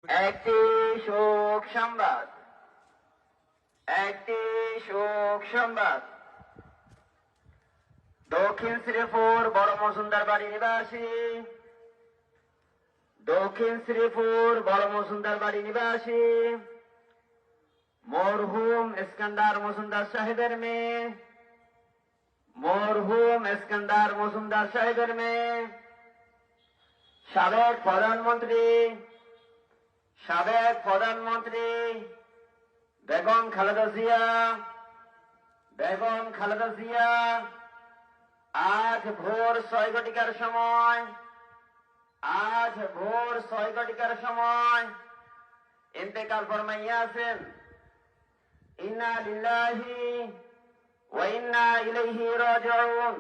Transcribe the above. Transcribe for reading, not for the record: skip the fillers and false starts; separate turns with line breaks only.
একটি শোক সংবাদ, একটি শোক সংবাদ। দক্ষিণ শ্রীপুর বড় মজুমদার বাড়ি নিবাসী, দক্ষিণ শ্রীপুর বড় মজুমদার বাড়ি নিবাসী মরহুম ইস্কান্দার মজুমদার সাহেবের মেয়ে, মরহুম ইস্কান্দার মজুমদার সাহেবের মেয়ে, সাবেক প্রধানমন্ত্রী বেগম খালেদা জিয়া, বেগম খালেদা জিয়া আজ ভোর 6 ঘটিকার সময়, আজ ভোর 6 ঘটিকার সময় ইন্তেকাল ফরমাইয়াছেন। ইন্না লিল্লাহি ওয়া ইন্না ইলাইহি রাজিউন।